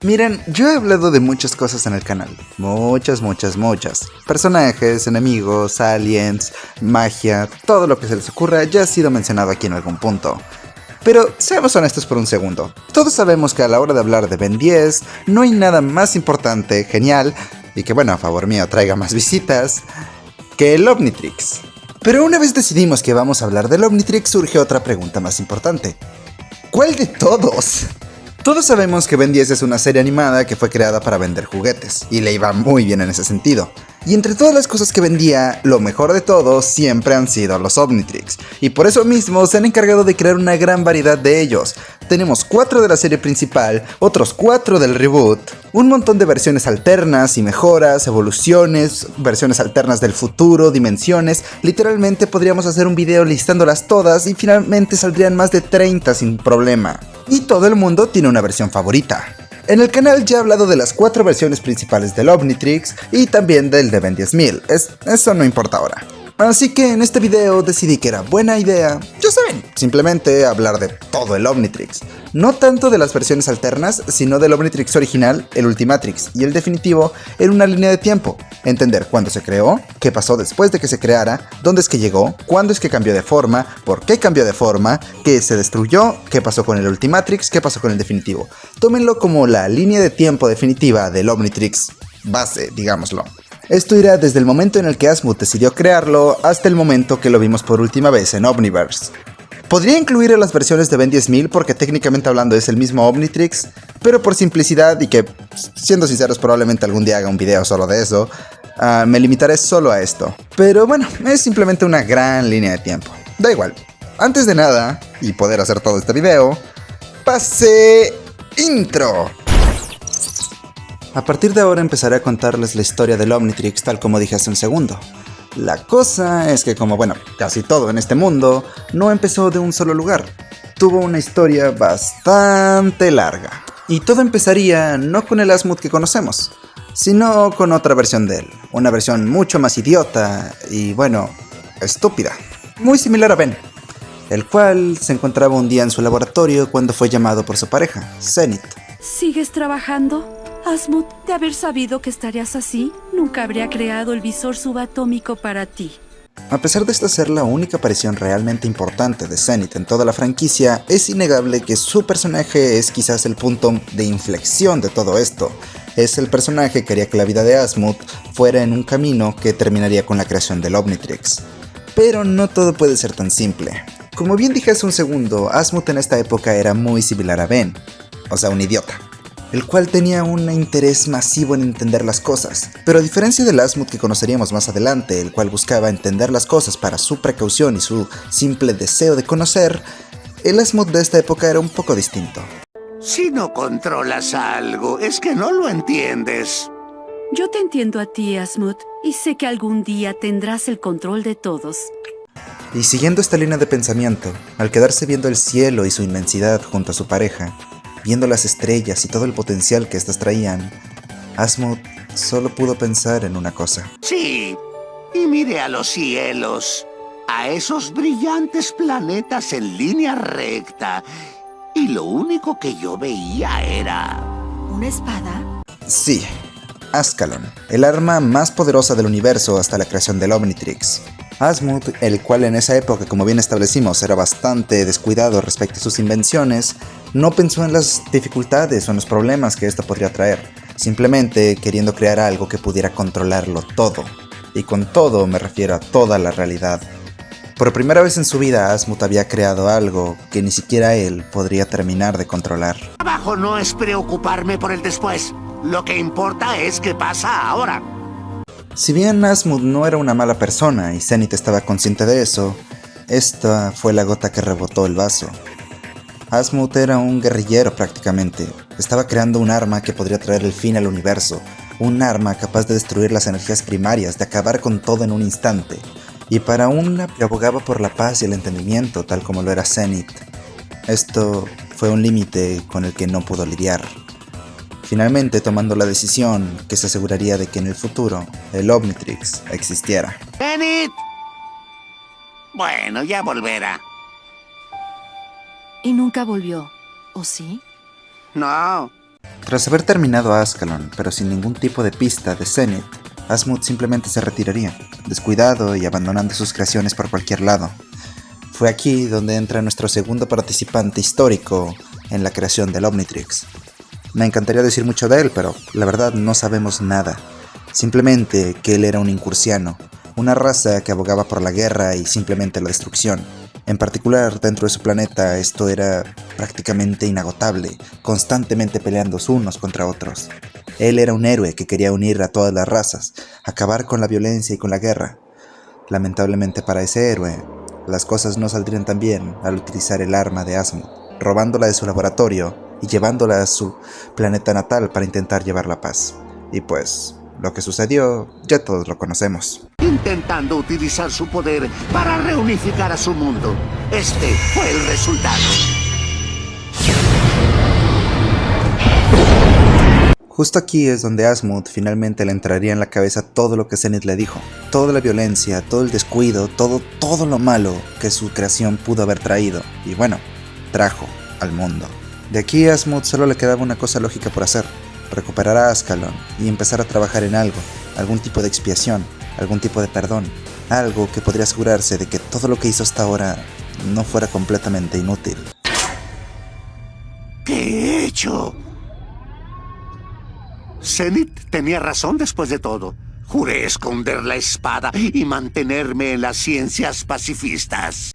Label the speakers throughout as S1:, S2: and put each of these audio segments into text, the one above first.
S1: Miren, yo he hablado de muchas cosas en el canal. Muchas. Personajes, enemigos, aliens, magia, todo lo que se les ocurra ya ha sido mencionado aquí en algún punto. Pero seamos honestos por un segundo. Todos sabemos que a la hora de hablar de Ben 10, no hay nada más importante, genial, y que bueno, a favor mío traiga más visitas, que el Omnitrix. Pero una vez decidimos que vamos a hablar del Omnitrix, surge otra pregunta más importante. ¿Cuál de todos? Todos sabemos que Ben 10 es una serie animada que fue creada para vender juguetes, y le iba muy bien en ese sentido. Y entre todas las cosas que vendía, lo mejor de todo siempre han sido los Omnitrix, y por eso mismo se han encargado de crear una gran variedad de ellos. Tenemos 4 de la serie principal, otros 4 del reboot, un montón de versiones alternas y mejoras, evoluciones, versiones alternas del futuro, dimensiones. Literalmente podríamos hacer un video listándolas todas y finalmente saldrían más de 30 sin problema. Y todo el mundo tiene una versión favorita. En el canal ya he hablado de las 4 versiones principales del Omnitrix y también del de Ben 10.000, eso no importa ahora. Así que en este video decidí que era buena idea, ya saben, simplemente hablar de todo el Omnitrix. No tanto de las versiones alternas, sino del Omnitrix original, el Ultimatrix y el definitivo en una línea de tiempo. Entender cuándo se creó, qué pasó después de que se creara, dónde es que llegó, cuándo es que cambió de forma, por qué cambió de forma, qué se destruyó, qué pasó con el Ultimatrix, qué pasó con el definitivo. Tómenlo como la línea de tiempo definitiva del Omnitrix base, digámoslo. Esto irá desde el momento en el que Azimuth decidió crearlo hasta el momento que lo vimos por última vez en Omniverse. Podría incluir a las versiones de Ben 10.000 porque técnicamente hablando es el mismo Omnitrix, pero por simplicidad y que, siendo sinceros, probablemente algún día haga un video solo de eso, me limitaré solo a esto. Pero bueno, es simplemente una gran línea de tiempo. Da igual. Antes de nada, y poder hacer todo este video, pase intro. A partir de ahora empezaré a contarles la historia del Omnitrix tal como dije hace un segundo. La cosa es que como bueno, casi todo en este mundo, no empezó de un solo lugar. Tuvo una historia bastante larga. Y todo empezaría no con el Azimuth que conocemos, sino con otra versión de él. Una versión mucho más idiota y bueno, estúpida. Muy similar a Ben, el cual se encontraba un día en su laboratorio cuando fue llamado por su pareja, Zenith.
S2: ¿Sigues trabajando? Azimuth, de haber sabido que estarías así, nunca habría creado el visor subatómico para ti.
S1: A pesar de esta ser la única aparición realmente importante de Zenith en toda la franquicia, es innegable que su personaje es quizás el punto de inflexión de todo esto. Es el personaje que haría que la vida de Azimuth fuera en un camino que terminaría con la creación del Omnitrix. Pero no todo puede ser tan simple. Como bien dije hace un segundo, Azimuth en esta época era muy similar a Ben, o sea, un idiota, el cual tenía un interés masivo en entender las cosas, pero a diferencia del Azimuth que conoceríamos más adelante, el cual buscaba entender las cosas para su precaución y su simple deseo de conocer, el Azimuth de esta época era un poco distinto.
S3: Si no controlas algo, es que no lo entiendes.
S2: Yo te entiendo a ti, Azimuth, y sé que algún día tendrás el control de todos.
S1: Y siguiendo esta línea de pensamiento, al quedarse viendo el cielo y su inmensidad junto a su pareja, viendo las estrellas y todo el potencial que éstas traían, Azimuth solo pudo pensar en una cosa.
S3: Sí, y mire a los cielos, a esos brillantes planetas en línea recta, y lo único que yo veía era...
S2: ¿Una espada?
S1: Sí, Ascalon, el arma más poderosa del universo hasta la creación del Omnitrix. Azimuth, el cual en esa época, como bien establecimos, era bastante descuidado respecto a sus invenciones, no pensó en las dificultades o en los problemas que esto podría traer, simplemente queriendo crear algo que pudiera controlarlo todo. Y con todo me refiero a toda la realidad. Por primera vez en su vida, Azimuth había creado algo que ni siquiera él podría terminar de controlar.
S3: Trabajo no es preocuparme por el después, lo que importa es qué pasa ahora.
S1: Si bien Azimuth no era una mala persona y Zenith estaba consciente de eso, esta fue la gota que rebotó el vaso. Azimuth era un guerrillero prácticamente, estaba creando un arma que podría traer el fin al universo, un arma capaz de destruir las energías primarias, de acabar con todo en un instante, y para una que abogaba por la paz y el entendimiento tal como lo era Zenith. Esto fue un límite con el que no pudo lidiar. Finalmente tomando la decisión que se aseguraría de que en el futuro el Omnitrix existiera.
S3: ¡Zenith! Bueno, ya volverá.
S2: Y nunca volvió, ¿o sí?
S3: No.
S1: Tras haber terminado Ascalon, pero sin ningún tipo de pista de Zenith, Asmund simplemente se retiraría, descuidado y abandonando sus creaciones por cualquier lado. Fue aquí donde entra nuestro segundo participante histórico en la creación del Omnitrix. Me encantaría decir mucho de él, pero la verdad no sabemos nada. Simplemente que él era un incursiano, una raza que abogaba por la guerra y simplemente la destrucción. En particular, dentro de su planeta esto era prácticamente inagotable, constantemente peleando unos contra otros. Él era un héroe que quería unir a todas las razas, acabar con la violencia y con la guerra. Lamentablemente para ese héroe, las cosas no saldrían tan bien al utilizar el arma de Asmund, robándola de su laboratorio y llevándola a su planeta natal para intentar llevar la paz. Y pues, lo que sucedió, ya todos lo conocemos.
S3: Intentando utilizar su poder para reunificar a su mundo. Este fue el resultado.
S1: Justo aquí es donde Asmund finalmente le entraría en la cabeza todo lo que Zenith le dijo. Toda la violencia, todo el descuido, todo lo malo que su creación pudo haber traído. Y bueno, trajo al mundo. De aquí a Asmund solo le quedaba una cosa lógica por hacer. Recuperar a Ascalon y empezar a trabajar en algo, algún tipo de expiación, algún tipo de perdón, algo que podría asegurarse de que todo lo que hizo hasta ahora no fuera completamente inútil.
S3: ¿Qué he hecho? Zenith tenía razón después de todo. Juré esconder la espada y mantenerme en las ciencias pacifistas.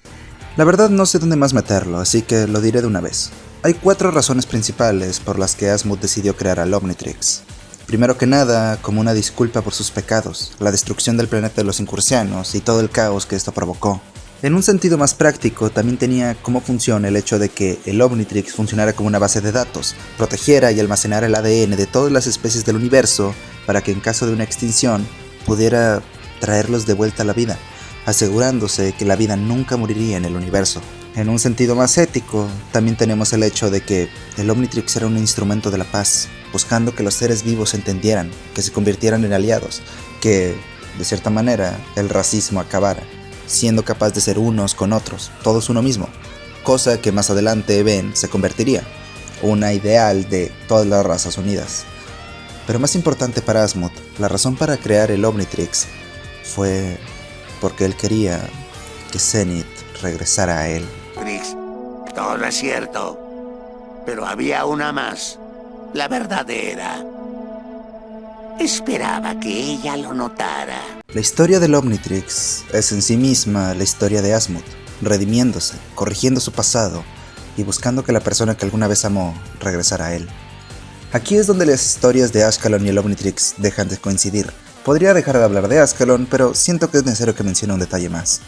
S1: La verdad no sé dónde más meterlo, así que lo diré de una vez. Hay 4 razones principales por las que Asmund decidió crear al Omnitrix. Primero que nada, como una disculpa por sus pecados, la destrucción del planeta de los incursianos y todo el caos que esto provocó. En un sentido más práctico, también tenía como función el hecho de que el Omnitrix funcionara como una base de datos, protegiera y almacenara el ADN de todas las especies del universo para que en caso de una extinción pudiera traerlos de vuelta a la vida, asegurándose que la vida nunca moriría en el universo. En un sentido más ético, también tenemos el hecho de que el Omnitrix era un instrumento de la paz, buscando que los seres vivos se entendieran, que se convirtieran en aliados, que, de cierta manera, el racismo acabara, siendo capaz de ser unos con otros, todos uno mismo, cosa que más adelante Ben se convertiría, una ideal de todas las razas unidas. Pero más importante para Asmund, la razón para crear el Omnitrix fue porque él quería que Zenith regresara a él.
S3: Trix, todo es cierto. Pero había una más. La verdadera. Esperaba que ella lo notara.
S1: La historia del Omnitrix es en sí misma la historia de Asmund, redimiéndose, corrigiendo su pasado y buscando que la persona que alguna vez amó regresara a él. Aquí es donde las historias de Ascalon y el Omnitrix dejan de coincidir. Podría dejar de hablar de Ascalon, pero siento que es necesario que mencione un detalle más.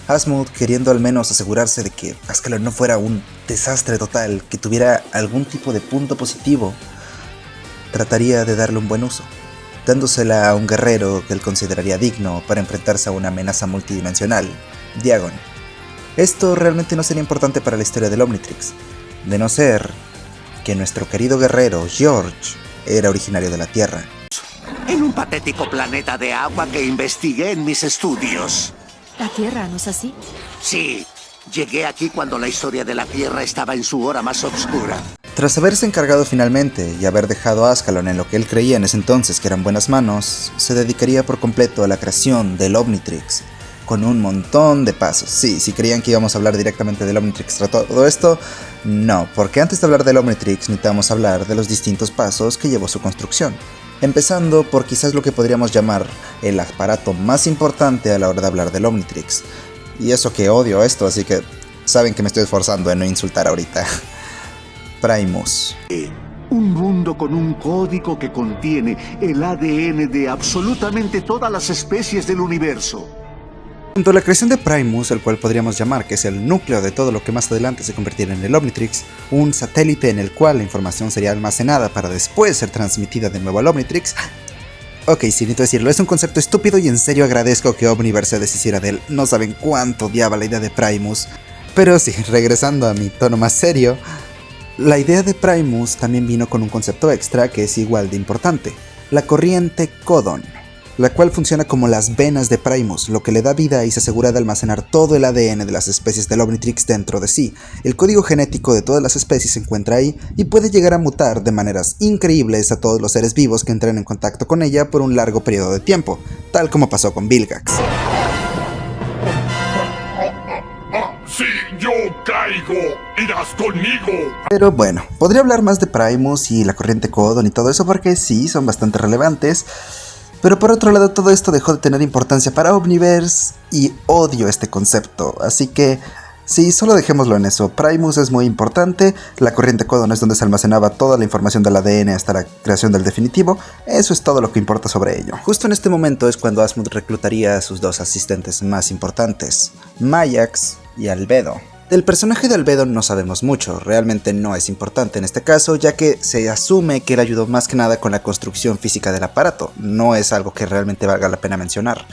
S1: Asmund, queriendo al menos asegurarse de que Ascalon no fuera un desastre total, que tuviera algún tipo de punto positivo, trataría de darle un buen uso, dándosela a un guerrero que él consideraría digno para enfrentarse a una amenaza multidimensional, Diagon. Esto realmente no sería importante para la historia del Omnitrix, de no ser que nuestro querido guerrero, George, era originario de la Tierra.
S3: En un patético planeta de agua que investigué en mis estudios.
S4: La Tierra, ¿no es así?
S3: Sí, llegué aquí cuando la historia de la Tierra estaba en su hora más oscura.
S1: Tras haberse encargado finalmente y haber dejado a Ascalon en lo que él creía en ese entonces que eran buenas manos, se dedicaría por completo a la creación del Omnitrix, con un montón de pasos. Sí, si creían que íbamos a hablar directamente del Omnitrix tras todo esto, no, porque antes de hablar del Omnitrix necesitamos hablar de los distintos pasos que llevó su construcción. Empezando por quizás lo que podríamos llamar el aparato más importante a la hora de hablar del Omnitrix. Y eso que odio esto, así que saben que me estoy esforzando en no insultar ahorita. Primus.
S3: Un mundo con un código que contiene el ADN de absolutamente todas las especies del universo.
S1: Junto a la creación de Primus, el cual podríamos llamar que es el núcleo de todo lo que más adelante se convertirá en el Omnitrix, un satélite en el cual la información sería almacenada para después ser transmitida de nuevo al Omnitrix. Ok, sí, necesito decirlo, es un concepto estúpido y en serio agradezco que Omniverse se deshiciera de él. No saben cuánto odiaba la idea de Primus. Pero sí, regresando a mi tono más serio, la idea de Primus también vino con un concepto extra que es igual de importante, la corriente Codon. la cual funciona como las venas de Primus, lo que le da vida y se asegura de almacenar todo el ADN de las especies del Omnitrix dentro de sí. El código genético de todas las especies se encuentra ahí y puede llegar a mutar de maneras increíbles a todos los seres vivos que entren en contacto con ella por un largo periodo de tiempo, tal como pasó con Vilgax.
S4: Si yo caigo, irás conmigo.
S1: Pero bueno, podría hablar más de Primus y la corriente Codon y todo eso porque sí, son bastante relevantes. Pero por otro lado, todo esto dejó de tener importancia para Omniverse y odio este concepto. Así que sí, solo dejémoslo en eso. Primus es muy importante, la corriente Codon es donde se almacenaba toda la información del ADN hasta la creación del definitivo. Eso es todo lo que importa sobre ello. Justo en este momento es cuando Asmund reclutaría a sus dos asistentes más importantes, Mayax y Albedo. Del personaje de Albedo no sabemos mucho, realmente no es importante en este caso, ya que se asume que él ayudó más que nada con la construcción física del aparato, no es algo que realmente valga la pena mencionar.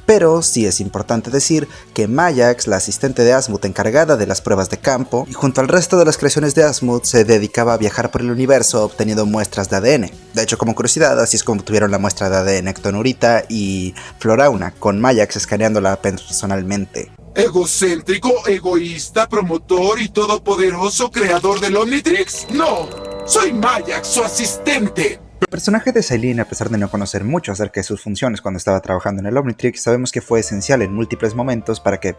S1: Pero sí es importante decir que Mayax, la asistente de Asmund encargada de las pruebas de campo, y junto al resto de las creaciones de Asmund se dedicaba a viajar por el universo obteniendo muestras de ADN. De hecho, como curiosidad, así es como tuvieron la muestra de ADN Ectonurita y Florauna, con Mayax escaneándola personalmente.
S4: ¿Egocéntrico, egoísta, promotor y todopoderoso creador del Omnitrix? ¡No! ¡Soy Mayax, su asistente!
S1: El personaje de Sailin, a pesar de no conocer mucho acerca de sus funciones cuando estaba trabajando en el Omnitrix, sabemos que fue esencial en múltiples momentos para que,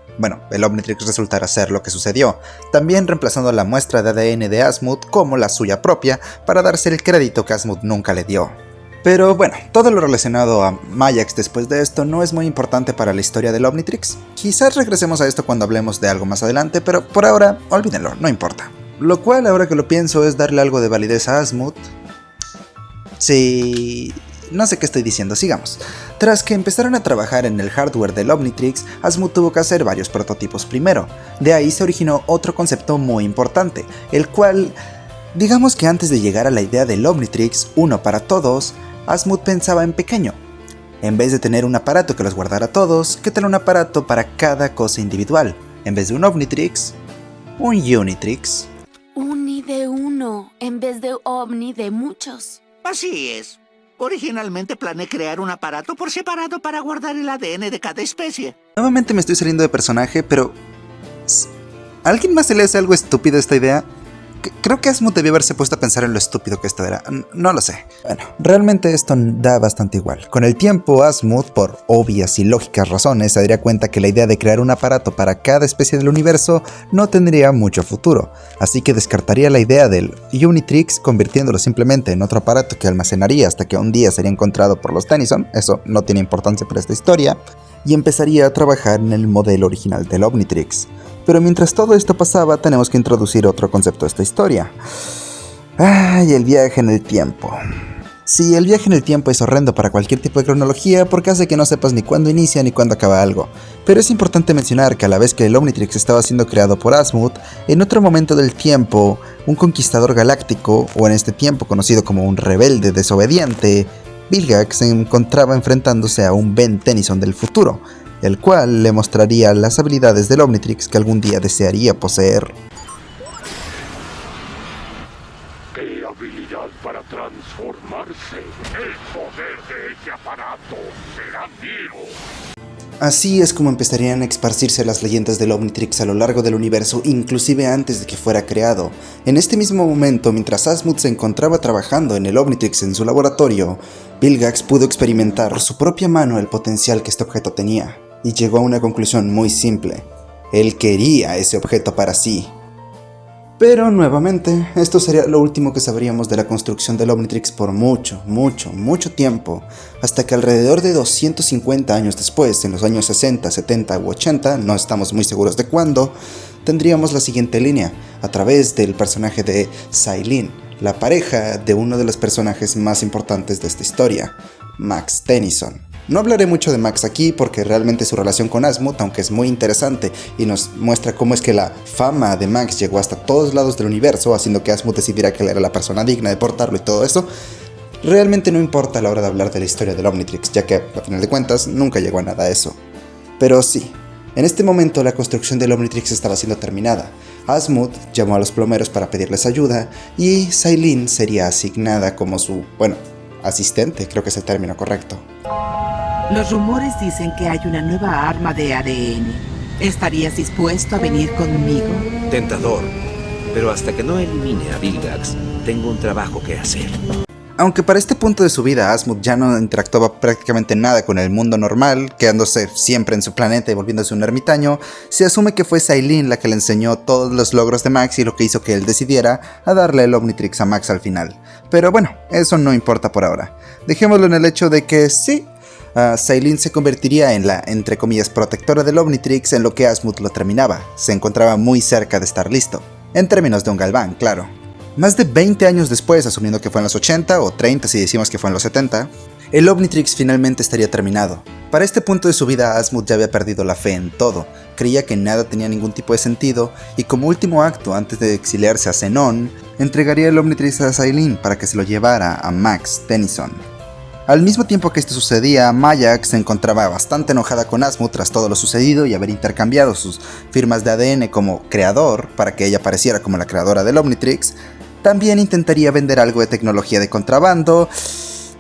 S1: el Omnitrix resultara ser lo que sucedió, también reemplazando la muestra de ADN de Asmund como la suya propia para darse el crédito que Asmund nunca le dio. Pero bueno, todo lo relacionado a Mayax después de esto no es muy importante para la historia del Omnitrix. Quizás regresemos a esto cuando hablemos de algo más adelante, pero por ahora, olvídenlo, no importa. Lo cual, ahora que lo pienso, es darle algo de validez a Asmund. Sí, no sé qué estoy diciendo, sigamos. Tras que empezaron a trabajar en el hardware del Omnitrix, Asmund tuvo que hacer varios prototipos primero. De ahí se originó otro concepto muy importante, el cual, digamos que antes de llegar a la idea del Omnitrix, uno para todos, Asmund pensaba en pequeño. En vez de tener un aparato que los guardara todos, ¿qué tal un aparato para cada cosa individual? En vez de un Omnitrix, un Unitrix.
S5: Uni de uno, en vez de Omni de muchos.
S3: Así es. Originalmente planeé crear un aparato por separado para guardar el ADN de cada especie.
S1: Nuevamente me estoy saliendo de personaje, pero ¿a alguien más se le hace algo estúpido esta idea? Creo que Asmund debió haberse puesto a pensar en lo estúpido que esto era. No lo sé. Bueno, realmente esto da bastante igual. Con el tiempo, Asmund, por obvias y lógicas razones, se daría cuenta que la idea de crear un aparato para cada especie del universo no tendría mucho futuro. Así que descartaría la idea del Unitrix, convirtiéndolo simplemente en otro aparato que almacenaría hasta que un día sería encontrado por los Tennyson. Eso no tiene importancia para esta historia. Y empezaría a trabajar en el modelo original del Omnitrix. Pero mientras todo esto pasaba, tenemos que introducir otro concepto a esta historia. ¡Ay, el viaje en el tiempo! Sí, el viaje en el tiempo es horrendo para cualquier tipo de cronología porque hace que no sepas ni cuándo inicia ni cuándo acaba algo. Pero es importante mencionar que a la vez que el Omnitrix estaba siendo creado por Asmund, en otro momento del tiempo, un conquistador galáctico, o en este tiempo conocido como un rebelde desobediente, Vilgax se encontraba enfrentándose a un Ben Tennyson del futuro, el cual le mostraría las habilidades del Omnitrix que algún día desearía poseer.
S4: ¡Qué habilidad para transformarse! ¡El poder de ese aparato será mío!
S1: Así es como empezarían a esparcirse las leyendas del Omnitrix a lo largo del universo, inclusive antes de que fuera creado. En este mismo momento, mientras Asmund se encontraba trabajando en el Omnitrix en su laboratorio, Vilgax pudo experimentar por su propia mano el potencial que este objeto tenía, y llegó a una conclusión muy simple. Él quería ese objeto para sí. Pero nuevamente, esto sería lo último que sabríamos de la construcción del Omnitrix por mucho tiempo, hasta que alrededor de 250 años después, en los años 60, 70 u 80, no estamos muy seguros de cuándo, tendríamos la siguiente línea, a través del personaje de Sailin, la pareja de uno de los personajes más importantes de esta historia, Max Tennyson. No hablaré mucho de Max aquí porque realmente su relación con Asmund, aunque es muy interesante y nos muestra cómo es que la fama de Max llegó hasta todos lados del universo, haciendo que Asmund decidiera que él era la persona digna de portarlo y todo eso, realmente no importa a la hora de hablar de la historia del Omnitrix, ya que a final de cuentas nunca llegó a nada eso. Pero sí, en este momento la construcción del Omnitrix estaba siendo terminada. Asmund llamó a los plomeros para pedirles ayuda y Sailin sería asignada como su, asistente, creo que es el término correcto.
S6: Los rumores dicen que hay una nueva arma de ADN. ¿Estarías dispuesto a venir conmigo?
S7: Tentador, pero hasta que no elimine a Vilgax, tengo un trabajo que hacer.
S1: Aunque para este punto de su vida Asmund ya no interactuaba prácticamente nada con el mundo normal, quedándose siempre en su planeta y volviéndose un ermitaño, se asume que fue Sailin la que le enseñó todos los logros de Max y lo que hizo que él decidiera a darle el Omnitrix a Max al final. Pero bueno, eso no importa por ahora. Dejémoslo en el hecho de que sí, Sailin se convertiría en la, entre comillas, protectora del Omnitrix en lo que Asmund lo terminaba. Se encontraba muy cerca de estar listo. En términos de un galván, claro. Más de 20 años después, asumiendo que fue en los 80 o 30 si decimos que fue en los 70, el Omnitrix finalmente estaría terminado. Para este punto de su vida, Asmund ya había perdido la fe en todo, creía que nada tenía ningún tipo de sentido, y como último acto, antes de exiliarse a Zenon, entregaría el Omnitrix a Sailin para que se lo llevara a Max Tennyson. Al mismo tiempo que esto sucedía, Mayak se encontraba bastante enojada con Asmund tras todo lo sucedido y haber intercambiado sus firmas de ADN como creador para que ella apareciera como la creadora del Omnitrix. También intentaría vender algo de tecnología de contrabando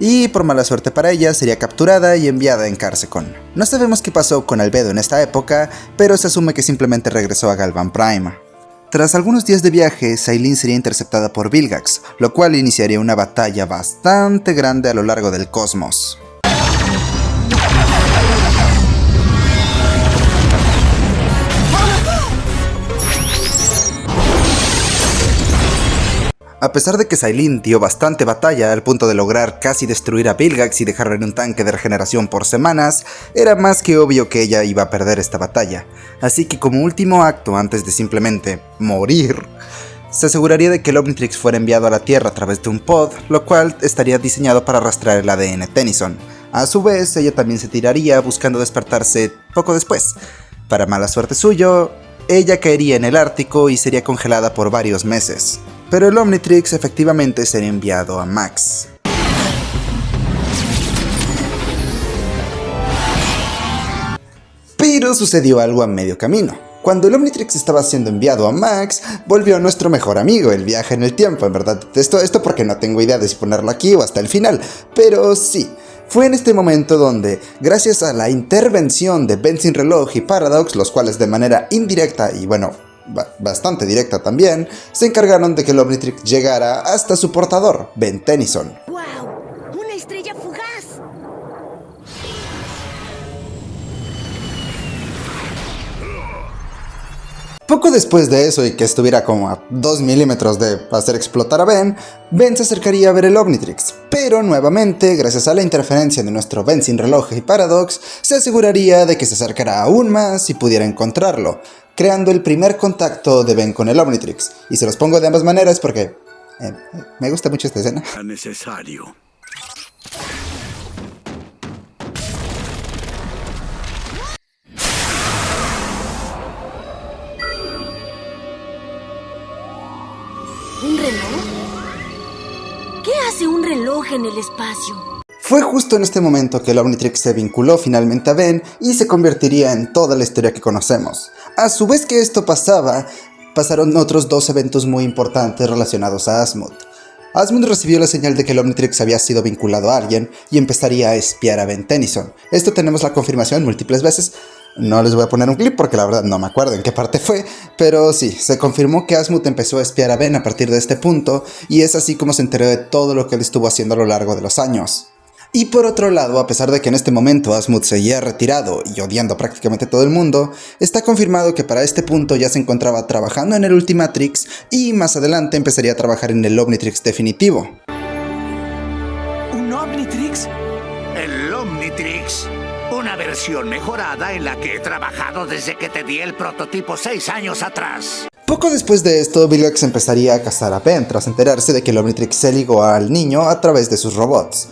S1: y, por mala suerte para ella, sería capturada y enviada en Carcecon. No sabemos qué pasó con Albedo en esta época, pero se asume que simplemente regresó a Galvan Prime. Tras algunos días de viaje, Sailin sería interceptada por Vilgax, lo cual iniciaría una batalla bastante grande a lo largo del cosmos. A pesar de que Sailin dio bastante batalla al punto de lograr casi destruir a Vilgax y dejarlo en un tanque de regeneración por semanas, era más que obvio que ella iba a perder esta batalla. Así que como último acto antes de simplemente morir, se aseguraría de que el Omnitrix fuera enviado a la Tierra a través de un pod, lo cual estaría diseñado para rastrear el ADN Tennyson. A su vez, ella también se tiraría buscando despertarse poco después. Para mala suerte suyo, ella caería en el Ártico y sería congelada por varios meses. Pero el Omnitrix efectivamente sería enviado a Max. Pero sucedió algo a medio camino. Cuando el Omnitrix estaba siendo enviado a Max, volvió nuestro mejor amigo, el viaje en el tiempo. En verdad, esto porque no tengo idea de si ponerlo aquí o hasta el final, pero sí. Fue en este momento donde, gracias a la intervención de Ben Sin Reloj y Paradox, los cuales de manera indirecta y bueno, bastante directa también, se encargaron de que el Omnitrix llegara hasta su portador, Ben Tennyson.
S8: ¡Wow! ¡Una estrella fugaz!
S1: Poco después de eso y que estuviera como a 2 milímetros de hacer explotar a Ben, Ben se acercaría a ver el Omnitrix, pero nuevamente, gracias a la interferencia de nuestro Ben Sin Reloj y Paradox, se aseguraría de que se acercara aún más y pudiera encontrarlo, creando el primer contacto de Ben con el Omnitrix. Y se los pongo de ambas maneras porque me gusta mucho esta escena.
S3: Necesario.
S8: ¿Un reloj? ¿Qué hace un reloj en el espacio?
S1: Fue justo en este momento que el Omnitrix se vinculó finalmente a Ben y se convertiría en toda la historia que conocemos. A su vez que esto pasaba, pasaron otros dos eventos muy importantes relacionados a Asmund. Asmund recibió la señal de que el Omnitrix había sido vinculado a alguien y empezaría a espiar a Ben Tennyson. Esto tenemos la confirmación múltiples veces. No les voy a poner un clip porque la verdad no me acuerdo en qué parte fue, pero sí, se confirmó que Asmund empezó a espiar a Ben a partir de este punto y es así como se enteró de todo lo que él estuvo haciendo a lo largo de los años. Y por otro lado, a pesar de que en este momento Asmund seguía retirado y odiando a prácticamente todo el mundo, está confirmado que para este punto ya se encontraba trabajando en el Ultimatrix y más adelante empezaría a trabajar en el Omnitrix definitivo.
S6: ¿Un Omnitrix?
S3: El Omnitrix. Una versión mejorada en la que he trabajado desde que te di el prototipo 6 años atrás.
S1: Poco después de esto, Vilgax empezaría a cazar a Ben tras enterarse de que el Omnitrix se ligó al niño a través de sus robots.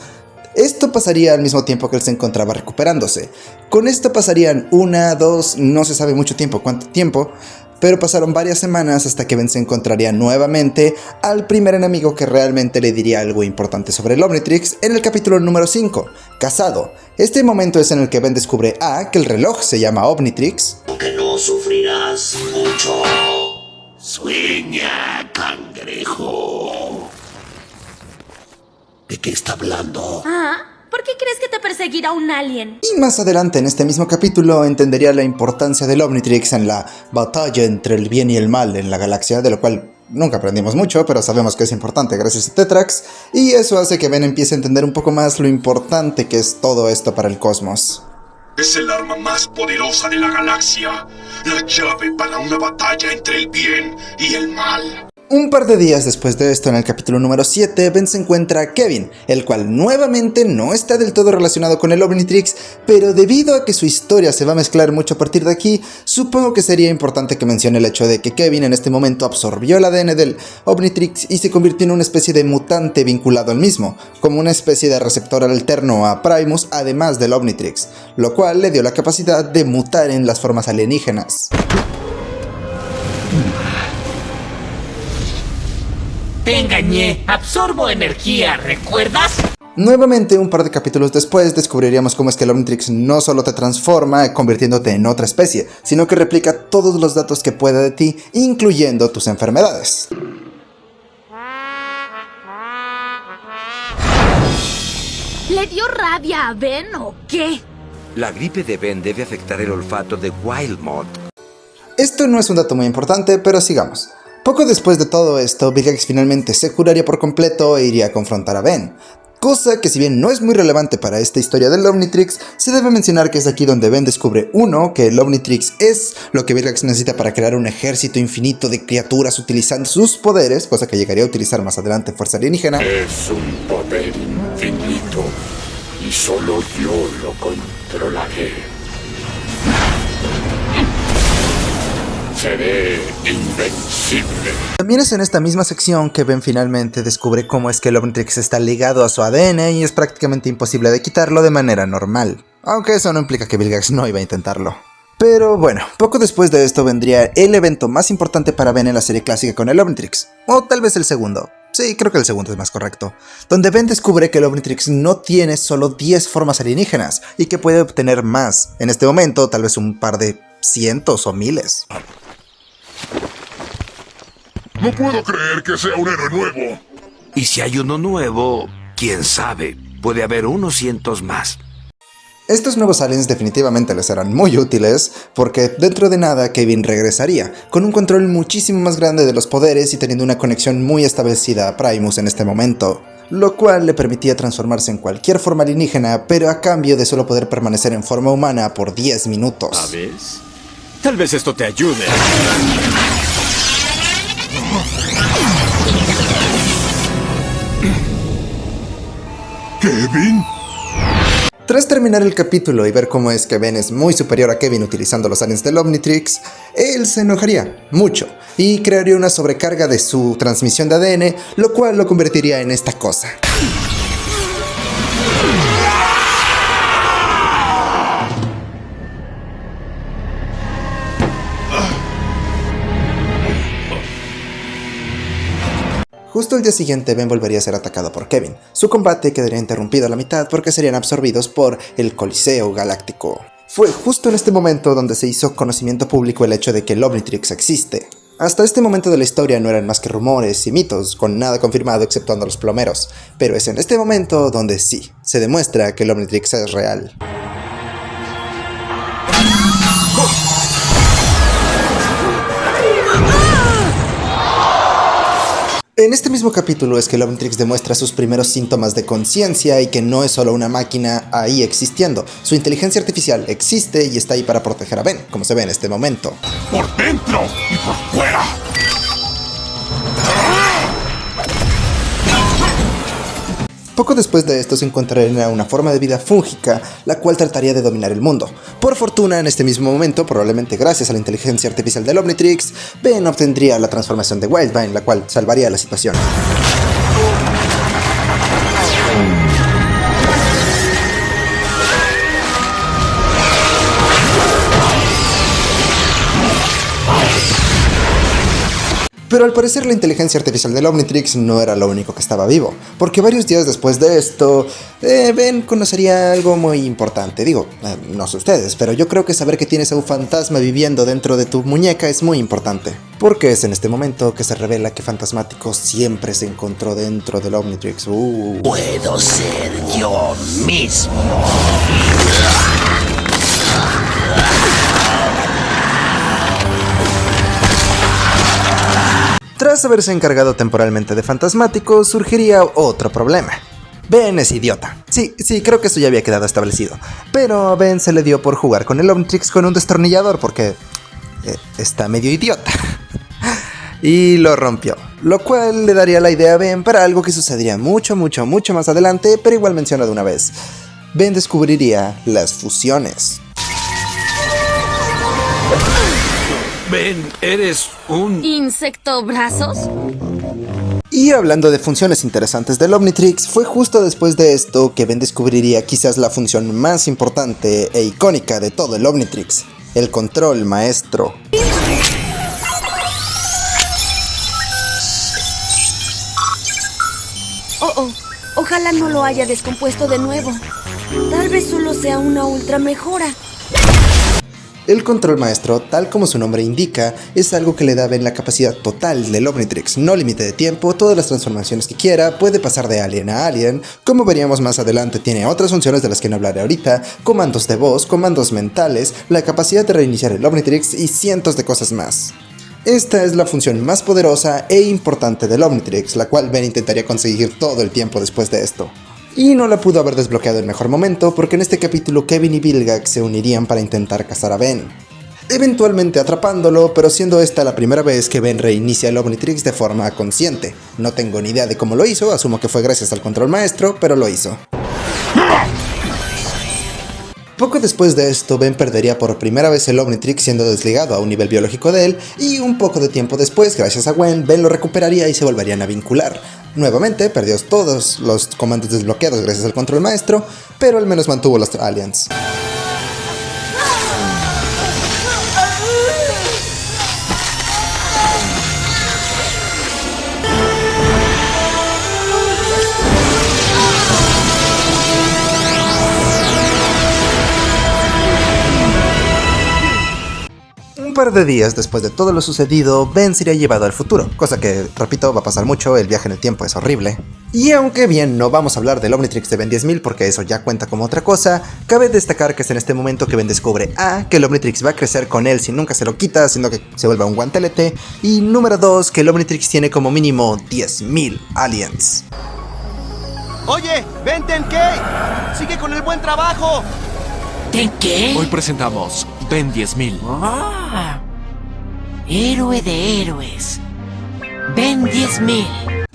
S1: Esto pasaría al mismo tiempo que él se encontraba recuperándose. Con esto pasarían 1, 2, no se sabe mucho tiempo, cuánto tiempo, pero pasaron varias semanas hasta que Ben se encontraría nuevamente al primer enemigo que realmente le diría algo importante sobre el Omnitrix en el capítulo número 5, Cazado. Este momento es en el que Ben descubre que el reloj se llama Omnitrix.
S3: Que no sufrirás mucho. Sueña, cangrejo. ¿De qué está hablando?
S5: Ah,
S8: ¿Por qué crees que te perseguirá un alien?
S1: Y más adelante en este mismo capítulo entendería la importancia del Omnitrix en la batalla entre el bien y el mal en la galaxia, de lo cual nunca aprendimos mucho, pero sabemos que es importante gracias a Tetrax, y eso hace que Ben empiece a entender un poco más lo importante que es todo esto para el cosmos.
S9: Es el arma más poderosa de la galaxia, la llave para una batalla entre el bien y el mal.
S1: Un par de días después de esto, en el capítulo número 7, Ben se encuentra a Kevin, el cual nuevamente no está del todo relacionado con el Omnitrix, pero debido a que su historia se va a mezclar mucho a partir de aquí, supongo que sería importante que mencione el hecho de que Kevin en este momento absorbió el ADN del Omnitrix y se convirtió en una especie de mutante vinculado al mismo, como una especie de receptor alterno a Primus además del Omnitrix, lo cual le dio la capacidad de mutar en las formas alienígenas.
S10: Te engañé, absorbo energía, ¿recuerdas?
S1: Nuevamente, un par de capítulos después, descubriríamos cómo es que el Omnitrix no solo te transforma convirtiéndote en otra especie, sino que replica todos los datos que pueda de ti, incluyendo tus enfermedades.
S8: ¿Le dio rabia a Ben o qué?
S7: La gripe de Ben debe afectar el olfato de Wildmouth.
S1: Esto no es un dato muy importante, pero sigamos. Poco después de todo esto, Vilgax finalmente se curaría por completo e iría a confrontar a Ben. Cosa que, si bien no es muy relevante para esta historia del Omnitrix, se debe mencionar que es aquí donde Ben descubre, uno, que el Omnitrix es lo que Vilgax necesita para crear un ejército infinito de criaturas utilizando sus poderes, cosa que llegaría a utilizar más adelante en Fuerza Alienígena.
S9: Es un poder infinito y solo yo lo controlaré. Seré invencible.
S1: También es en esta misma sección que Ben finalmente descubre cómo es que el Omnitrix está ligado a su ADN y es prácticamente imposible de quitarlo de manera normal. Aunque eso no implica que Vilgax no iba a intentarlo. Pero bueno, poco después de esto vendría el evento más importante para Ben en la serie clásica con el Omnitrix. O tal vez el segundo. Sí, creo que el segundo es más correcto. Donde Ben descubre que el Omnitrix no tiene solo 10 formas alienígenas y que puede obtener más. En este momento, tal vez un par de cientos o miles.
S9: No puedo creer que sea un héroe nuevo.
S7: Y si hay uno nuevo, quién sabe, puede haber unos cientos más.
S1: Estos nuevos aliens definitivamente les serán muy útiles, porque dentro de nada Kevin regresaría, con un control muchísimo más grande de los poderes y teniendo una conexión muy establecida a Primus en este momento, lo cual le permitía transformarse en cualquier forma alienígena, pero a cambio de solo poder permanecer en forma humana por 10 minutos.
S11: ¿Sabes? Tal vez esto te ayude.
S9: ¿Kevin?
S1: Tras terminar el capítulo y ver cómo es que Ben es muy superior a Kevin utilizando los aliens del Omnitrix, él se enojaría mucho y crearía una sobrecarga de su transmisión de ADN, lo cual lo convertiría en esta cosa. Justo el día siguiente, Ben volvería a ser atacado por Kevin. Su combate quedaría interrumpido a la mitad porque serían absorbidos por el Coliseo Galáctico. Fue justo en este momento donde se hizo conocimiento público el hecho de que el Omnitrix existe. Hasta este momento de la historia no eran más que rumores y mitos, con nada confirmado exceptuando a los plomeros, pero es en este momento donde sí, se demuestra que el Omnitrix es real. En este mismo capítulo es que el Omnitrix demuestra sus primeros síntomas de conciencia y que no es solo una máquina ahí existiendo. Su inteligencia artificial existe y está ahí para proteger a Ben, como se ve en este momento.
S9: ¡Por dentro y por fuera!
S1: Poco después de esto se encontraría una forma de vida fúngica, la cual trataría de dominar el mundo. Por fortuna, en este mismo momento, probablemente gracias a la inteligencia artificial del Omnitrix, Ben obtendría la transformación de Wildvine, la cual salvaría la situación. Pero al parecer la inteligencia artificial del Omnitrix no era lo único que estaba vivo, porque varios días después de esto, Ben conocería algo muy importante. Digo, no sé ustedes, pero yo creo que saber que tienes a un fantasma viviendo dentro de tu muñeca es muy importante. Porque es en este momento que se revela que Fantasmático siempre se encontró dentro del Omnitrix.
S3: Puedo ser yo mismo.
S1: Tras haberse encargado temporalmente de Fantasmático, surgiría otro problema. Ben es idiota. Sí, creo que eso ya había quedado establecido. Pero a Ben se le dio por jugar con el Omnitrix con un destornillador porque está medio idiota. Y lo rompió, lo cual le daría la idea a Ben para algo que sucedería mucho más adelante, pero igual menciono de una vez. Ben descubriría las fusiones.
S11: Ben, eres un...
S5: ¿Insecto brazos?
S1: Y hablando de funciones interesantes del Omnitrix, fue justo después de esto que Ben descubriría quizás la función más importante e icónica de todo el Omnitrix, el control maestro.
S5: Ojalá no lo haya descompuesto de nuevo. Tal vez solo sea una ultra mejora.
S1: El control maestro, tal como su nombre indica, es algo que le da a Ben la capacidad total del Omnitrix, no límite de tiempo, todas las transformaciones que quiera, puede pasar de alien a alien, como veríamos más adelante tiene otras funciones de las que no hablaré ahorita, comandos de voz, comandos mentales, la capacidad de reiniciar el Omnitrix y cientos de cosas más. Esta es la función más poderosa e importante del Omnitrix, la cual Ben intentaría conseguir todo el tiempo después de esto. Y no la pudo haber desbloqueado en mejor momento porque en este capítulo Kevin y Vilgax se unirían para intentar cazar a Ben, eventualmente atrapándolo, pero siendo esta la primera vez que Ben reinicia el Omnitrix de forma consciente. No tengo ni idea de cómo lo hizo, asumo que fue gracias al control maestro, pero lo hizo. Poco después de esto, Ben perdería por primera vez el Omnitrix siendo desligado a un nivel biológico de él, y un poco de tiempo después, gracias a Gwen, Ben lo recuperaría y se volverían a vincular. Nuevamente, perdió todos los comandos desbloqueados gracias al control maestro, pero al menos mantuvo los aliens. Un par de días después de todo lo sucedido, Ben sería llevado al futuro, cosa que, repito, va a pasar mucho, el viaje en el tiempo es horrible. Y aunque bien no vamos a hablar del Omnitrix de Ben 10.000 porque eso ya cuenta como otra cosa, cabe destacar que es en este momento que Ben descubre A, que el Omnitrix va a crecer con él si nunca se lo quita, sino que se vuelve un guantelete, y número 2, que el Omnitrix tiene como mínimo 10.000 aliens.
S12: Oye, Ben Tenkei, sigue con el buen trabajo.
S10: ¿Qué?
S13: Hoy presentamos Ben 10.000.
S10: ¡Ah! Héroe de héroes. Ben 10.000.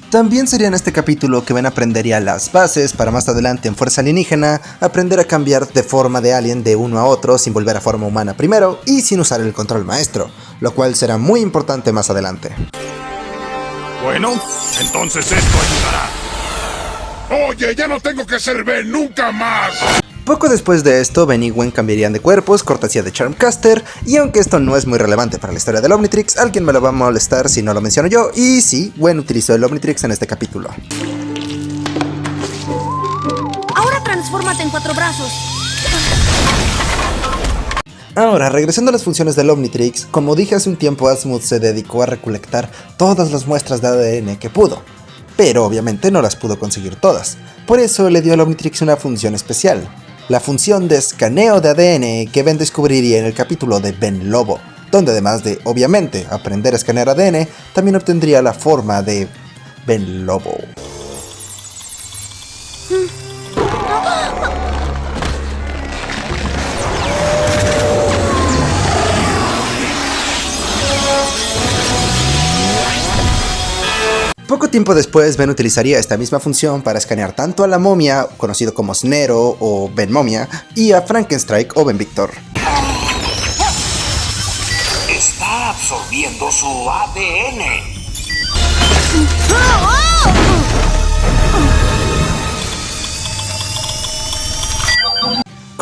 S1: También sería en este capítulo que Ben aprendería las bases para más adelante en Fuerza Alienígena aprender a cambiar de forma de alien de uno a otro sin volver a forma humana primero y sin usar el control maestro, lo cual será muy importante más adelante.
S9: Bueno, entonces esto ayudará. Oye, ya no tengo que ser Ben nunca más.
S1: Poco después de esto, Ben y Gwen cambiarían de cuerpos, cortesía de Charmcaster, y aunque esto no es muy relevante para la historia del Omnitrix, alguien me lo va a molestar si no lo menciono yo, y sí, Gwen utilizó el Omnitrix en este capítulo.
S5: Ahora transfórmate en 4 brazos.
S1: Ahora, regresando a las funciones del Omnitrix, como dije hace un tiempo, Asmuth se dedicó a recolectar todas las muestras de ADN que pudo, pero obviamente no las pudo conseguir todas, por eso le dio al Omnitrix una función especial. La función de escaneo de ADN que Ben descubriría en el capítulo de Ben Lobo, donde además de, obviamente, aprender a escanear ADN, también obtendría la forma de Ben Lobo. Poco tiempo después, Ben utilizaría esta misma función para escanear tanto a la momia, conocido como Snero o Ben Momia, y a Frankenstrike o Ben Victor.
S14: Está absorbiendo su ADN.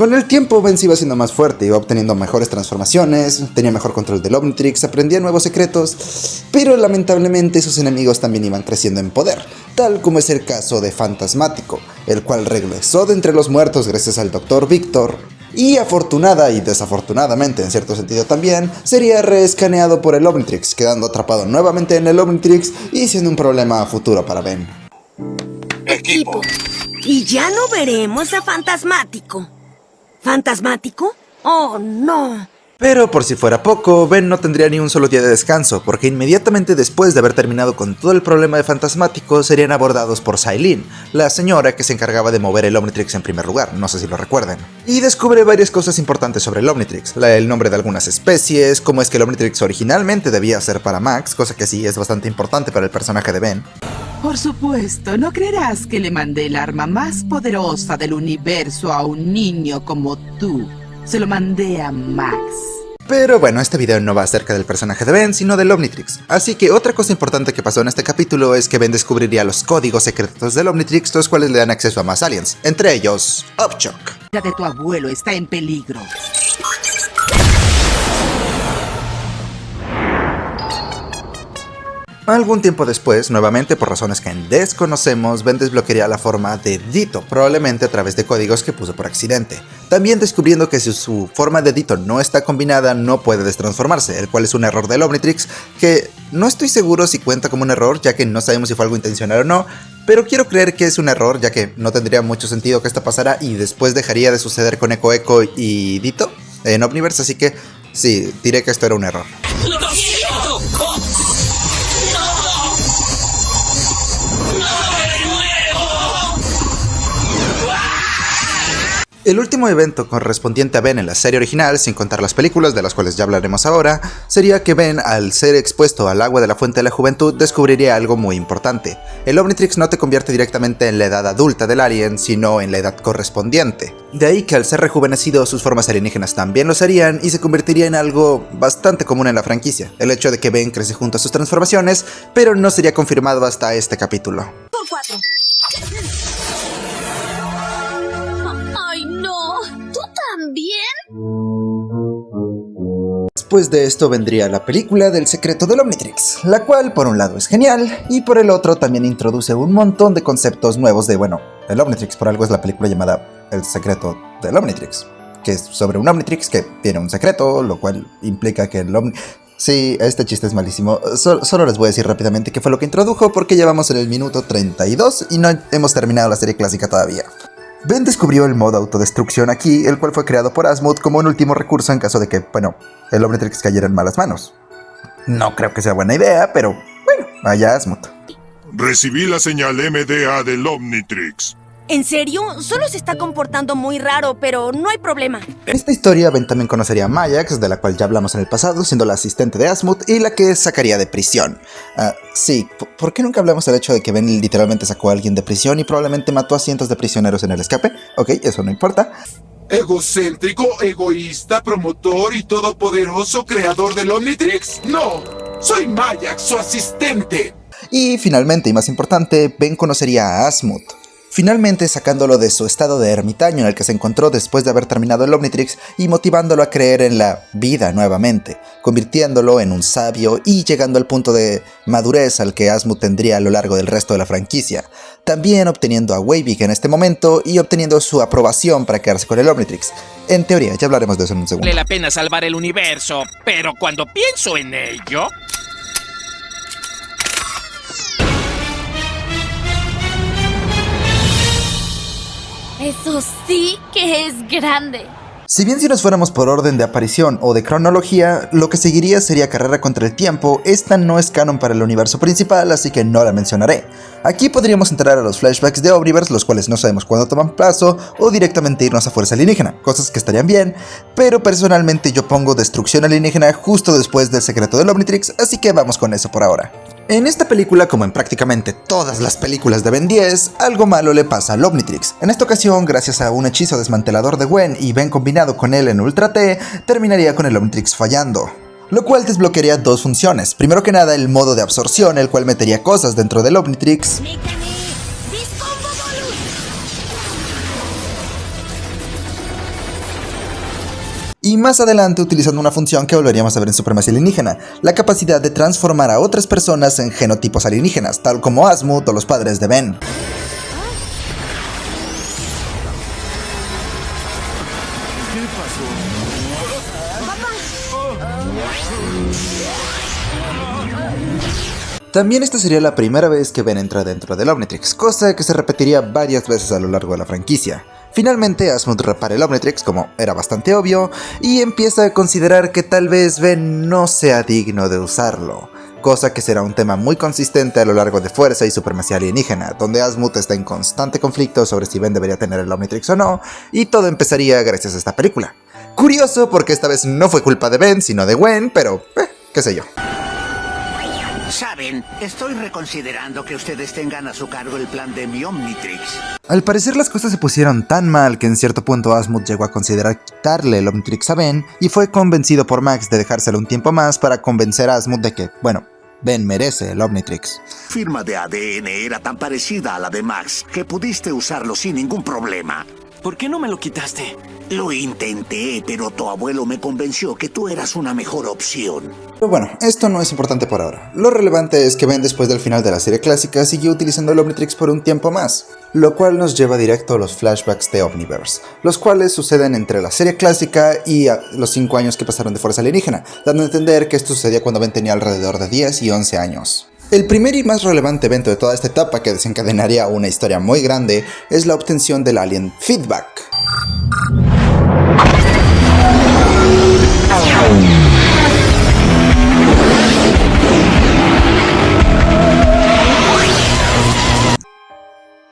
S1: Con el tiempo, Ben se iba siendo más fuerte, iba obteniendo mejores transformaciones, tenía mejor control del Omnitrix, aprendía nuevos secretos, pero lamentablemente sus enemigos también iban creciendo en poder, tal como es el caso de Fantasmático, el cual regresó de entre los muertos gracias al Dr. Victor, y afortunada y desafortunadamente en cierto sentido también, sería reescaneado por el Omnitrix, quedando atrapado nuevamente en el Omnitrix y siendo un problema a futuro para Ben.
S14: Equipo.
S5: Y ya no veremos a Fantasmático. ¿Fantasmático? ¡Oh, no!
S1: Pero por si fuera poco, Ben no tendría ni un solo día de descanso, porque inmediatamente después de haber terminado con todo el problema de Fantasmático, serían abordados por Sailin, la señora que se encargaba de mover el Omnitrix en primer lugar, no sé si lo recuerden. Y descubre varias cosas importantes sobre el Omnitrix, el nombre de algunas especies, cómo es que el Omnitrix originalmente debía ser para Max, cosa que sí es bastante importante para el personaje de Ben.
S6: Por supuesto, no creerás que le mandé el arma más poderosa del universo a un niño como tú. Se lo mandé a Max.
S1: Pero bueno, este video no va acerca del personaje de Ben, sino del Omnitrix. Así que otra cosa importante que pasó en este capítulo es que Ben descubriría los códigos secretos del Omnitrix, los cuales le dan acceso a más aliens, entre ellos, Upchuck.
S6: La de tu abuelo está en peligro.
S1: Algún tiempo después, nuevamente por razones que desconocemos, Ben desbloquearía la forma de Ditto, probablemente a través de códigos que puso por accidente. También descubriendo que si su forma de Ditto no está combinada, no puede destransformarse, el cual es un error del Omnitrix, que no estoy seguro si cuenta como un error, ya que no sabemos si fue algo intencional o no, pero quiero creer que es un error, ya que no tendría mucho sentido que esto pasara y después dejaría de suceder con Echo Echo y Ditto en Omniverse, así que sí, diré que esto era un error. El último evento correspondiente a Ben en la serie original, sin contar las películas de las cuales ya hablaremos ahora, sería que Ben, al ser expuesto al agua de la Fuente de la Juventud, descubriría algo muy importante. El Omnitrix no te convierte directamente en la edad adulta del alien, sino en la edad correspondiente. De ahí que al ser rejuvenecido, sus formas alienígenas también lo serían y se convertiría en algo bastante común en la franquicia, el hecho de que Ben crece junto a sus transformaciones, pero no sería confirmado hasta este capítulo.
S5: Por 4.
S8: ¡Ay, no! ¿Tú también?
S1: Después de esto vendría la película del secreto del Omnitrix, la cual por un lado es genial y por el otro también introduce un montón de conceptos nuevos de, bueno, el Omnitrix, por algo es la película llamada El secreto del Omnitrix, que es sobre un Omnitrix que tiene un secreto, lo cual implica que el Omnitrix... Sí, este chiste es malísimo, solo les voy a decir rápidamente qué fue lo que introdujo porque llevamos en el minuto 32 y no hemos terminado la serie clásica todavía. Ben descubrió el modo autodestrucción aquí, el cual fue creado por Asmuth como un último recurso en caso de que, bueno, el Omnitrix cayera en malas manos. No creo que sea buena idea, pero bueno, vaya Asmuth.
S9: Recibí la señal MDA del Omnitrix.
S5: ¿En serio? Solo se está comportando muy raro, pero no hay problema.
S1: En esta historia, Ben también conocería a Mayax, de la cual ya hablamos en el pasado, siendo la asistente de Asmuth y la que sacaría de prisión. Sí, ¿por qué nunca hablamos del hecho de que Ben literalmente sacó a alguien de prisión y probablemente mató a cientos de prisioneros en el escape? Ok, eso no importa.
S4: ¿Egocéntrico, egoísta, promotor y todopoderoso creador del Omnitrix? ¡No! ¡Soy Mayax, su asistente!
S1: Y finalmente, y más importante, Ben conocería a Asmuth, finalmente sacándolo de su estado de ermitaño en el que se encontró después de haber terminado el Omnitrix y motivándolo a creer en la vida nuevamente, convirtiéndolo en un sabio y llegando al punto de madurez al que Asmuth tendría a lo largo del resto de la franquicia, también obteniendo a Wavik en este momento y obteniendo su aprobación para quedarse con el Omnitrix. En teoría, ya hablaremos de eso en un segundo.
S10: Vale la pena salvar el universo, pero cuando pienso en ello...
S8: Eso sí que es grande.
S1: Si bien si nos fuéramos por orden de aparición o de cronología, lo que seguiría sería Carrera contra el Tiempo. Esta no es canon para el universo principal, así que no la mencionaré. Aquí podríamos entrar a los flashbacks de Omniverse, los cuales no sabemos cuándo toman plazo, o directamente irnos a Fuerza Alienígena, cosas que estarían bien, pero personalmente yo pongo Destrucción Alienígena justo después del secreto del Omnitrix, así que vamos con eso por ahora. En esta película, como en prácticamente todas las películas de Ben 10, algo malo le pasa al Omnitrix. En esta ocasión, gracias a un hechizo desmantelador de Gwen y Ben combinado con él en Ultra T, terminaría con el Omnitrix fallando, lo cual desbloquearía dos funciones. Primero que nada, el modo de absorción, el cual metería cosas dentro del Omnitrix, Y más adelante utilizando una función que volveríamos a ver en Supremacía Alienígena, la capacidad de transformar a otras personas en genotipos alienígenas, tal como Asmut o los padres de Ben. También esta sería la primera vez que Ben entra dentro del Omnitrix, cosa que se repetiría varias veces a lo largo de la franquicia. Finalmente Asmut repara el Omnitrix, como era bastante obvio, y empieza a considerar que tal vez Ben no sea digno de usarlo, cosa que será un tema muy consistente a lo largo de Fuerza y Supremacía Alienígena, donde Asmut está en constante conflicto sobre si Ben debería tener el Omnitrix o no, y todo empezaría gracias a esta película. Curioso porque esta vez no fue culpa de Ben, sino de Gwen, pero qué sé yo.
S3: Saben, estoy reconsiderando que ustedes tengan a su cargo el plan de mi Omnitrix.
S1: Al parecer las cosas se pusieron tan mal que en cierto punto Asmut llegó a considerar quitarle el Omnitrix a Ben y fue convencido por Max de dejárselo un tiempo más para convencer a Asmut de que, bueno, Ben merece el Omnitrix.
S3: Firma de ADN era tan parecida a la de Max que pudiste usarlo sin ningún problema.
S12: ¿Por qué no me lo quitaste?
S3: Lo intenté, pero tu abuelo me convenció que tú eras una mejor opción.
S1: Pero bueno, esto no es importante por ahora. Lo relevante es que Ben después del final de la serie clásica siguió utilizando el Omnitrix por un tiempo más, lo cual nos lleva directo a los flashbacks de Omniverse, los cuales suceden entre la serie clásica y los 5 años que pasaron de Fuerza Alienígena, dando a entender que esto sucedía cuando Ben tenía alrededor de 10 y 11 años. El primer y más relevante evento de toda esta etapa que desencadenaría una historia muy grande es la obtención del Alien Feedback.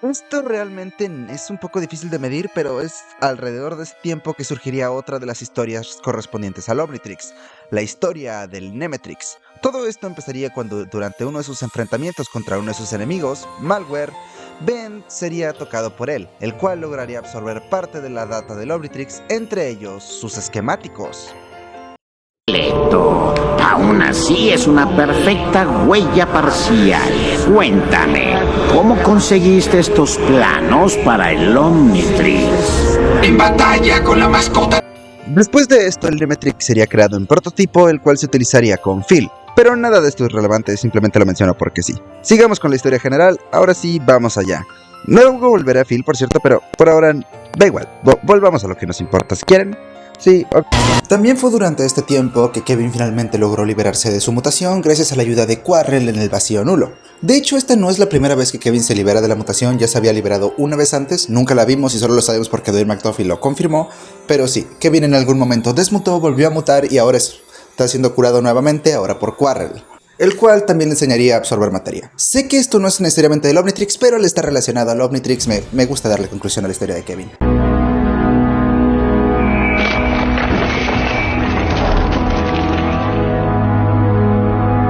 S1: Esto realmente es un poco difícil de medir, pero es alrededor de ese tiempo que surgiría otra de las historias correspondientes al Omnitrix, la historia del Nemetrix. Todo esto empezaría cuando durante uno de sus enfrentamientos contra uno de sus enemigos, Malware, Ben sería tocado por él, el cual lograría absorber parte de la data del Omnitrix, entre ellos sus esquemáticos.
S15: Aún así es una perfecta huella parcial. Cuéntame, ¿cómo conseguiste estos planos para el Omnitrix?
S9: En batalla con la mascota.
S1: Después de esto, el Nemetrix sería creado en prototipo, el cual se utilizaría con Phil. Pero nada de esto es relevante, simplemente lo menciono porque sí. Sigamos con la historia general, ahora sí, vamos allá. Luego volveré a Phil, por cierto, pero por ahora da igual, volvamos a lo que nos importa, si quieren. Sí, okay. También fue durante este tiempo que Kevin finalmente logró liberarse de su mutación gracias a la ayuda de Quarrel en el vacío nulo. De hecho, esta no es la primera vez que Kevin se libera de la mutación, ya se había liberado una vez antes, nunca la vimos y solo lo sabemos porque Dwayne McDuffie lo confirmó, pero sí, Kevin en algún momento desmutó, volvió a mutar y ahora está siendo curado nuevamente, ahora por Quarrel, el cual también le enseñaría a absorber materia. Sé que esto no es necesariamente del Omnitrix, pero al estar relacionado al Omnitrix me gusta darle conclusión a la historia de Kevin.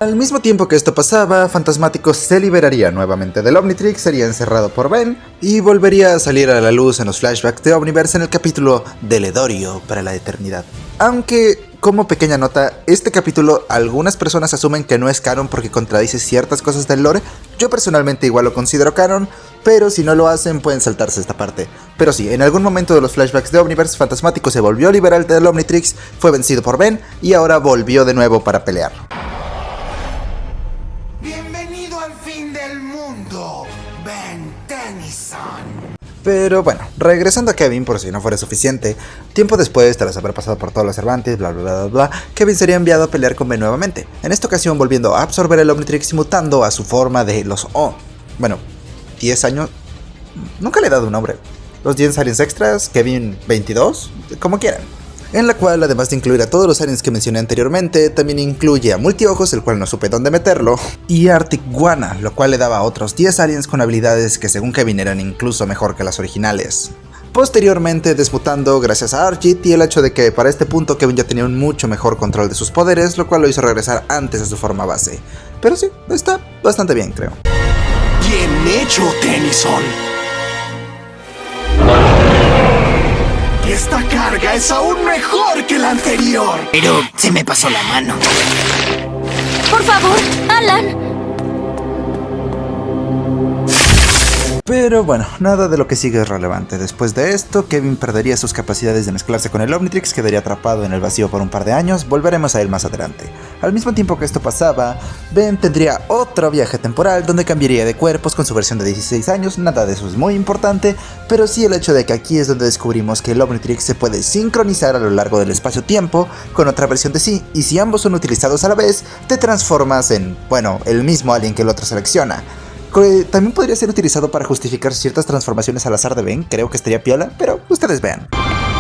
S1: Al mismo tiempo que esto pasaba, Fantasmático se liberaría nuevamente del Omnitrix, sería encerrado por Ben y volvería a salir a la luz en los flashbacks de Omniverse en el capítulo del Edorio para la eternidad. Aunque, como pequeña nota, este capítulo algunas personas asumen que no es canon porque contradice ciertas cosas del lore. Yo personalmente igual lo considero canon, pero si no lo hacen pueden saltarse esta parte. Pero sí, en algún momento de los flashbacks de Omniverse, Fantasmático se volvió a liberar del Omnitrix, fue vencido por Ben y ahora volvió de nuevo para pelear.
S9: Bienvenido al fin del mundo, Ben Tennyson.
S1: Pero bueno, regresando a Kevin, por si no fuera suficiente, tiempo después, tras haber pasado por todos los Cervantes, bla bla bla bla, Kevin sería enviado a pelear con Ben nuevamente, en esta ocasión volviendo a absorber el Omnitrix y mutando a su forma de los 10 años, nunca le he dado un nombre, los 10 aliens extras, Kevin 22, como quieran. En la cual, además de incluir a todos los aliens que mencioné anteriormente, también incluye a Multiojos, el cual no supe dónde meterlo, y Arctic Guana, lo cual le daba a otros 10 aliens con habilidades que según Kevin eran incluso mejor que las originales. Posteriormente desmutando gracias a Argit y el hecho de que para este punto Kevin ya tenía un mucho mejor control de sus poderes, lo cual lo hizo regresar antes de su forma base. Pero sí, está bastante bien, creo.
S9: Bien hecho, Tennyson. Esta carga es aún mejor que la anterior.
S12: Pero se me pasó la mano.
S8: Por favor, Alan.
S1: Pero bueno, nada de lo que sigue es relevante. Después de esto, Kevin perdería sus capacidades de mezclarse con el Omnitrix, quedaría atrapado en el vacío por un par de años, volveremos a él más adelante. Al mismo tiempo que esto pasaba, Ben tendría otro viaje temporal donde cambiaría de cuerpos con su versión de 16 años, nada de eso es muy importante, pero sí el hecho de que aquí es donde descubrimos que el Omnitrix se puede sincronizar a lo largo del espacio-tiempo con otra versión de sí, y si ambos son utilizados a la vez, te transformas en, bueno, el mismo alien que el otro selecciona. También podría ser utilizado para justificar ciertas transformaciones al azar de Ben, creo que estaría piola, pero ustedes vean.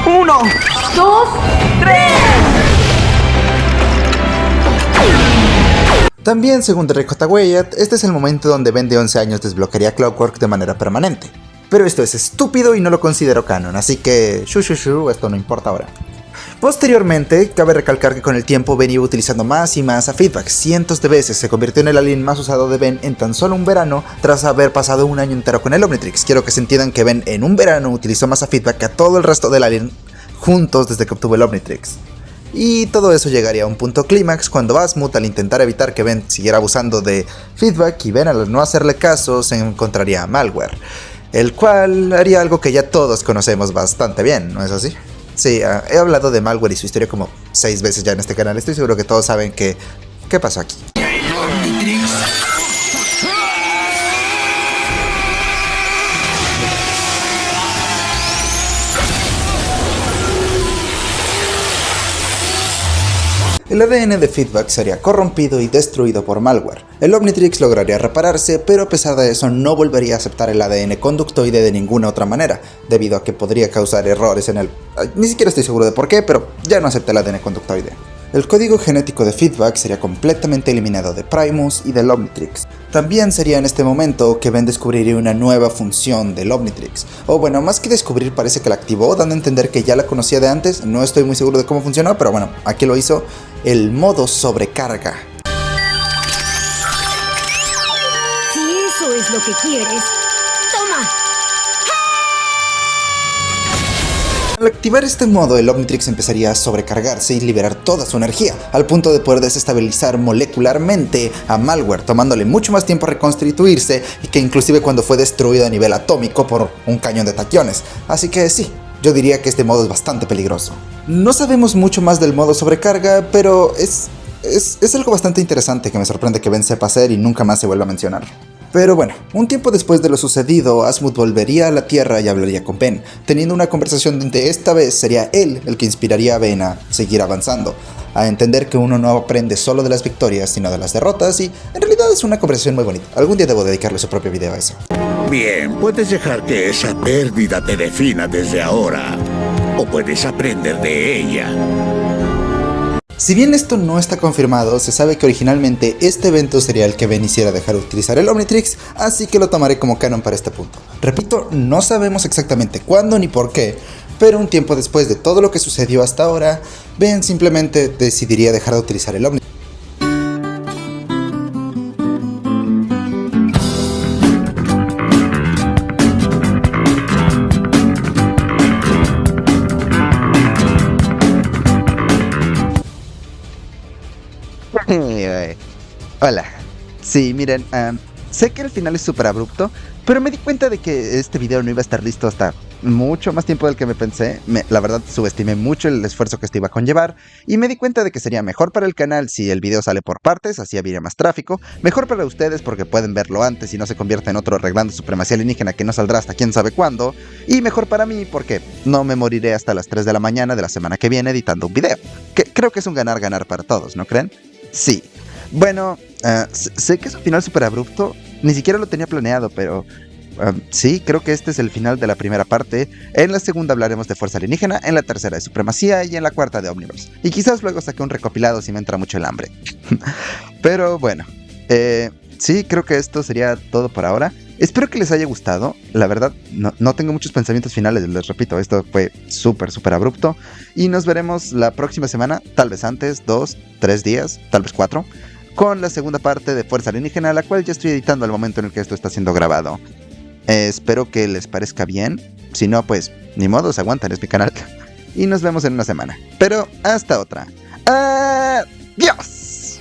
S16: 1, 2, 3.
S1: También, según Derek J. Wyatt, este es el momento donde Ben de 11 años desbloquearía Clockwork de manera permanente. Pero esto es estúpido y no lo considero canon, así que esto no importa ahora. Posteriormente, cabe recalcar que con el tiempo Ben iba utilizando más y más a Feedback, cientos de veces, se convirtió en el alien más usado de Ben en tan solo un verano tras haber pasado un año entero con el Omnitrix. Quiero que se entiendan que Ben en un verano utilizó más a Feedback que a todo el resto del alien juntos desde que obtuvo el Omnitrix. Y todo eso llegaría a un punto clímax cuando Asmut, al intentar evitar que Ben siguiera abusando de Feedback y Ben al no hacerle caso, se encontraría a Malware, el cual haría algo que ya todos conocemos bastante bien, ¿no es así? Sí, he hablado de Malware y su historia como 6 veces ya en este canal. Estoy seguro que todos saben qué pasó aquí. El ADN de Feedback sería corrompido y destruido por Malware. El Omnitrix lograría repararse, pero a pesar de eso no volvería a aceptar el ADN conductoide de ninguna otra manera, debido a que podría causar errores en el... Ni siquiera estoy seguro de por qué, pero ya no acepta el ADN conductoide. El código genético de Feedback sería completamente eliminado de Primus y del Omnitrix. También sería en este momento que Ben descubriría una nueva función del Omnitrix. O bueno, más que descubrir, parece que la activó, dando a entender que ya la conocía de antes. No estoy muy seguro de cómo funcionó, pero bueno, aquí lo hizo. El modo sobrecarga.
S5: Si eso es lo que quieres, ¡toma!
S1: Al activar este modo, el Omnitrix empezaría a sobrecargarse y liberar toda su energía, al punto de poder desestabilizar molecularmente a Malware, tomándole mucho más tiempo a reconstituirse y que inclusive cuando fue destruido a nivel atómico por un cañón de taquiones. Así que sí, yo diría que este modo es bastante peligroso. No sabemos mucho más del modo sobrecarga, pero es algo bastante interesante que me sorprende que Ben sepa hacer y nunca más se vuelva a mencionar. Pero bueno, un tiempo después de lo sucedido, Asmut volvería a la Tierra y hablaría con Ben, teniendo una conversación donde esta vez sería él el que inspiraría a Ben a seguir avanzando, a entender que uno no aprende solo de las victorias, sino de las derrotas, y en realidad es una conversación muy bonita. Algún día debo dedicarle su propio video a eso.
S3: Bien, puedes dejar que esa pérdida te defina desde ahora, o puedes aprender de ella.
S1: Si bien esto no está confirmado, se sabe que originalmente este evento sería el que Ben hiciera dejar de utilizar el Omnitrix, así que lo tomaré como canon para este punto. Repito, no sabemos exactamente cuándo ni por qué, pero un tiempo después de todo lo que sucedió hasta ahora, Ben simplemente decidiría dejar de utilizar el Omnitrix. Hola. Sí, miren, sé que el final es súper abrupto, pero me di cuenta de que este video no iba a estar listo hasta mucho más tiempo del que me pensé. La verdad, subestimé mucho el esfuerzo que esto iba a conllevar, y me di cuenta de que sería mejor para el canal si el video sale por partes, así habría más tráfico, mejor para ustedes porque pueden verlo antes y no se convierte en otro arreglando supremacía alienígena que no saldrá hasta quién sabe cuándo, y mejor para mí porque no me moriré hasta las 3 de la mañana de la semana que viene editando un video, que creo que es un ganar-ganar para todos, ¿no creen? Sí. Bueno, sé que es un final súper abrupto, ni siquiera lo tenía planeado, pero sí, creo que este es el final de la primera parte. En la segunda hablaremos de Fuerza Alienígena, en la tercera de Supremacía y en la cuarta de Omniverse. Y quizás luego saque un recopilado si me entra mucho el hambre. Pero bueno, sí, creo que esto sería todo por ahora. Espero que les haya gustado. La verdad, no tengo muchos pensamientos finales, les repito, esto fue súper abrupto. Y nos veremos la próxima semana, tal vez antes, 2, 3 días, tal vez 4, con la segunda parte de Fuerza Alienígena, la cual ya estoy editando al momento en el que esto está siendo grabado. Espero que les parezca bien. Si no, pues ni modo, se aguantan, es mi canal. Y nos vemos en una semana. Pero hasta otra. ¡Adiós!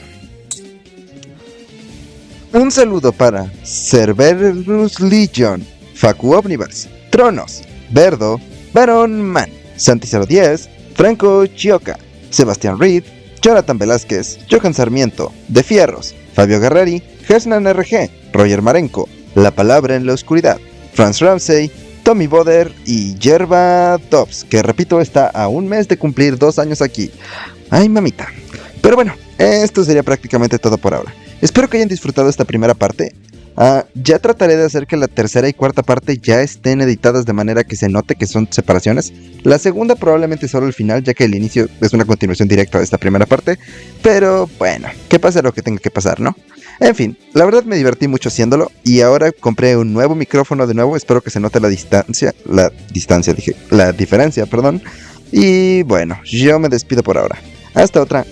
S1: Un saludo para Cerberus Legion, Facu Omniverse, Tronos, Verdo, Baron Man, Santi010, Franco Chioca, Sebastián Reed, Jonathan Velázquez, Johan Sarmiento, De Fierros, Fabio Guerreri, Hersnan RG, Roger Marenco, La Palabra en la Oscuridad, Franz Ramsey, Tommy Boder y Yerba Dobbs, que repito está a un mes de cumplir 2 años aquí. Ay mamita. Pero bueno, esto sería prácticamente todo por ahora. Espero que hayan disfrutado esta primera parte. Ya trataré de hacer que la tercera y cuarta parte ya estén editadas de manera que se note que son separaciones. La segunda probablemente solo el final, ya que el inicio es una continuación directa de esta primera parte. Pero bueno, que pase lo que tenga que pasar, ¿no? En fin, la verdad me divertí mucho haciéndolo y ahora compré un nuevo micrófono de nuevo. Espero que se note la diferencia. Y bueno, yo me despido por ahora. Hasta otra.